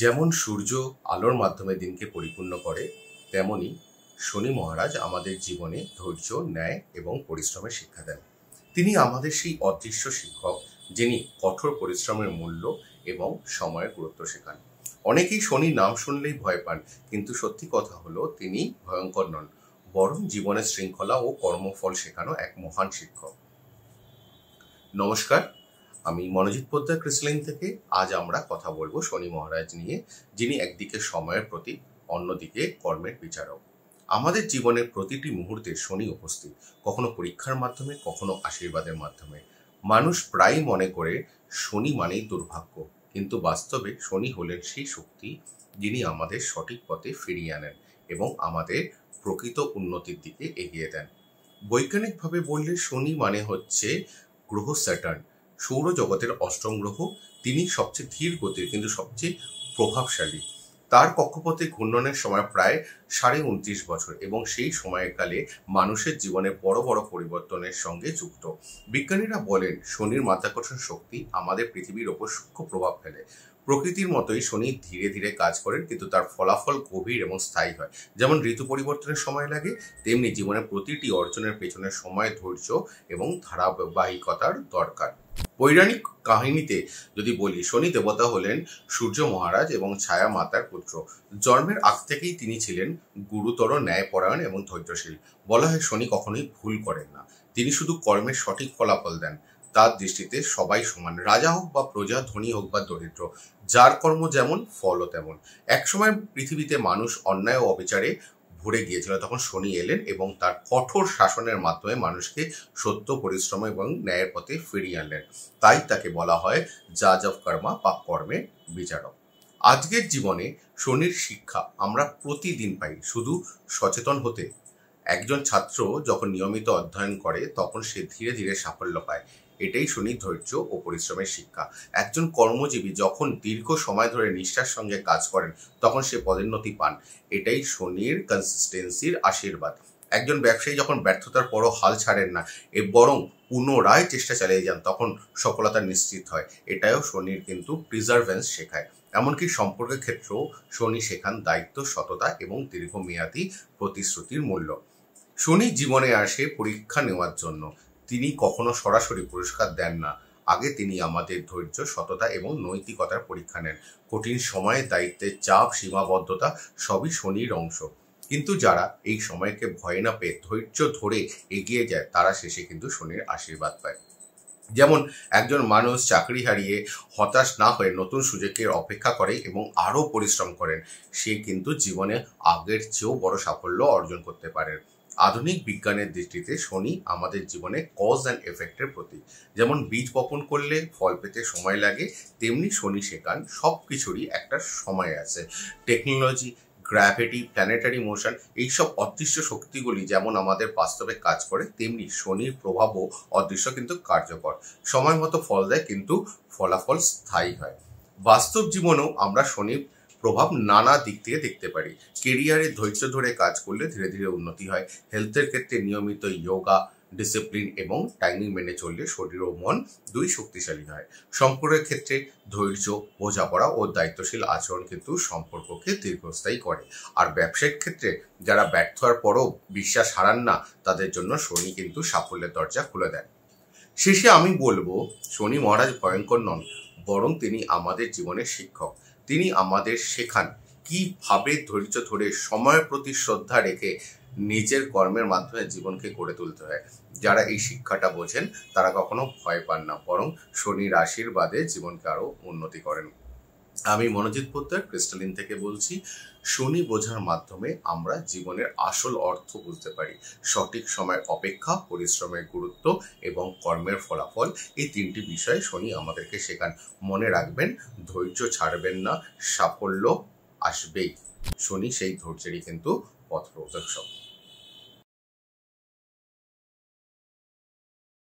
যেমন সূর্য আলোর মাধ্যমে দিনকে পরিপূর্ণ করে, তেমনি শনি মহারাজ আমাদের জীবনে ধৈর্য, ন্যায় এবং পরিশ্রমের শিক্ষা দেন। তিনি আমাদের সেই অদৃশ্য শিক্ষক, যিনি কঠোর পরিশ্রমের মূল্য এবং সময়ের গুরুত্ব শেখান। অনেকেই শনির নাম শুনলেই ভয় পান, কিন্তু সত্যি কথা হলো তিনি ভয়ঙ্কর নন, বরং জীবনের শৃঙ্খলা ও কর্মফল শেখানো এক মহান শিক্ষক। নমস্কার, আমি মনোজিৎ পোদ্দার ক্রিস্টালিন থেকে। আজ আমরা কথা বলবো শনি মহারাজ নিয়ে, যিনি একদিকে সময়ের প্রতীক, অন্যদিকে কর্মের বিচারক। আমাদের জীবনের প্রতিটি মুহূর্তে শনি উপস্থিত, কখনো পরীক্ষার মাধ্যমে, কখনো আশীর্বাদের মাধ্যমে। মানুষ প্রায় মনে করে শনি মানেই দুর্ভাগ্য, কিন্তু বাস্তবে শনি হলেন সেই শক্তি যিনি আমাদের সঠিক পথে ফিরিয়ে আনেন এবং আমাদের প্রকৃত উন্নতির দিকে এগিয়ে দেন। বৈজ্ঞানিকভাবে বললে শনি মানে হচ্ছে গ্রহ স্যাটার্ন, সৌরজগতের অষ্টম গ্রহ। তিনি সবচেয়ে ধীর গতির কিন্তু সবচেয়ে প্রভাবশালী। তার কক্ষপথে ঘূর্ণনের সময় প্রায় 29.5 বছর এবং সেই সময়কালে মানুষের জীবনে বড় বড় পরিবর্তনের সঙ্গে যুক্ত। বিজ্ঞানীরা বলেন শনির মাধ্যাকর্ষণ শক্তি আমাদের পৃথিবীর ওপর সূক্ষ্ম প্রভাব ফেলে। প্রকৃতির মতোই শনি ধীরে ধীরে কাজ করেন, কিন্তু তার ফলাফল গভীর এবং স্থায়ী হয়। যেমন ঋতু পরিবর্তনের সময় লাগে, তেমনি জীবনের প্রতিটি অর্জনের পেছনে সময়, ধৈর্য এবং ধারাবাহিকতার দরকার। পৌরাণিক কাহিনীতে যদি বলি, শনি দেবতা হলেন সূর্য মহারাজ এবং ছায়া মাতার পুত্র। জন্মের আগ থেকেই তিনি ছিলেন গুরুতর, ন্যায়পরায়ণ এবং ধৈর্যশীল। বলা হয় শনি কখনোই ভুল করেন না, তিনি শুধু কর্মের সঠিক ফলাফল দেন। তার দৃষ্টিতে সবাই সমান, রাজা হোক বা প্রজা, ধনী হোক বা দরিদ্র, যার কর্ম যেমন ফলও তেমন। একসময় পৃথিবীতে মানুষ অন্যায় ও অবিচারে ভরে গিয়েছিল, তখন শনি এলেন এবং তার কঠোর শাসনের মাধ্যমে মানুষকে সত্য, পরিশ্রম এবং ন্যায়ের পথে ফিরিয়ে আনলেন। তাই তাকে বলা হয় জাজ অফ কর্মা বা কর্মের বিচারক। আজকের জীবনে শনির শিক্ষা আমরা প্রতিদিন পাই, শুধু সচেতন হতে। একজন ছাত্র যখন নিয়মিত অধ্যয়ন করে, তখন সে ধীরে ধীরে সাফল্য পায়। এটাই শনির ধৈর্য ও পরিশ্রমের শিক্ষা। একজন কর্মজীবী যখন দীর্ঘ সময় ধরে নিষ্ঠার সঙ্গে কাজ করেন, তখন সে পদোন্নতি পান। এটাই শনির কনসিস্টেন্সির আশীর্বাদ। একজন ব্যবসায়ী যখন ব্যর্থতার পরও হাল ছাড়েন না, বরং পুনরায় চেষ্টা চালিয়ে যান, তখন সফলতা নিশ্চিত হয়। এটাও শনির কিন্তু প্রিজার্ভেন্স শেখায়। এমনকি সম্পর্কের ক্ষেত্রেও শনি শেখান দায়িত্ব, সততা এবং দীর্ঘমেয়াদী প্রতিশ্রুতির মূল্য। শনি জীবনে আসে পরীক্ষা নেওয়ার জন্য। তিনি কখনো সরাসরি পুরস্কার দেন না, আগে তিনি আমাদের ধৈর্য, সততা এবং নৈতিকতার পরীক্ষা নেন। কঠিন সময়ে দায়িত্বের চাপ, সীমাবদ্ধতা সবই শনির অংশ। কিন্তু যারা এই সময়কে ভয় না পেয়ে ধৈর্য ধরে এগিয়ে যায়, তারা শেষে কিন্তু শনির আশীর্বাদ পায়। যেমন একজন মানুষ চাকরি হারিয়ে হতাশ না হয়ে নতুন সুযোগের অপেক্ষা করে এবং আরও পরিশ্রম করেন, সে কিন্তু জীবনে আগের চেয়েও বড় সাফল্য অর্জন করতে পারে। আধুনিক বিজ্ঞানের দৃষ্টিতে শনি আমাদের জীবনে কজ অ্যান্ড এফেক্টের প্রতীক। যেমন বীজ বপন করলে ফল পেতে সময় লাগে, তেমনি শনি শেখান সবকিছুরই একটা সময় আছে। টেকনোলজি, গ্র্যাভিটি, প্ল্যানেটারি মোশন, এইসব অদৃশ্য শক্তিগুলি যেমন আমাদের বাস্তবে কাজ করে, তেমনি শনির প্রভাবও অদৃশ্য কিন্তু কার্যকর। সময় মতো ফল দেয়, কিন্তু ফলাফল স্থায়ী হয়। বাস্তব জীবনেও আমরা শনির প্রভাব নানা দিক থেকে দেখতে পারি। কেরিয়ারে ধৈর্য ধরে কাজ করলে ধীরে ধীরে উন্নতি হয়। হেলথের ক্ষেত্রে নিয়মিত যোগা, ডিসিপ্লিন এবং টাইমিং মেনে চললে শরীর ও মন দুই শক্তিশালী হয়। সম্পর্কের ক্ষেত্রে ধৈর্য, বোঝাপড়া ও দায়িত্বশীল আচরণ কিন্তু সম্পর্ককে দীর্ঘস্থায়ী করে। আর ব্যবসায়িক ক্ষেত্রে যারা ব্যর্থ হওয়ার পরও বিশ্বাস হারান না, তাদের জন্য শনি কিন্তু সাফল্যের দরজা খুলে দেন। শেষে আমি বলবো, শনি মহারাজ ভয়ঙ্কর নন, বরং তিনি আমাদের জীবনের শিক্ষক। তিনি আমাদের শেখান কিভাবে ধৈর্য ধরে সময়ের প্রতি শ্রদ্ধা রেখে নিজের কর্মের মাধ্যমে জীবনকে গড়ে তুলতে হয়। যারা এই শিক্ষাটা বোঝেন, তারা কখনো ভয় পান না, বরং শনির আশীর্বাদে জীবনকে আরো উন্নতি করেন। আমি মনোজিৎ পোদ্দার ক্রিস্টালিন থেকে বলছি। শনি বোঝার মাধ্যমে আমরা জীবনের আসল অর্থ বুঝতে পারি। সঠিক সময়, অপেক্ষা, পরিশ্রমের গুরুত্ব এবং কর্মের ফলাফল, এই তিনটি বিষয় শনি আমাদেরকে শেখান। মনে রাখবেন, ধৈর্য ছাড়বেন না, সাফল্য আসবেই। শনি সেই ধৈর্যেরই কিন্তু পথ প্রদর্শক।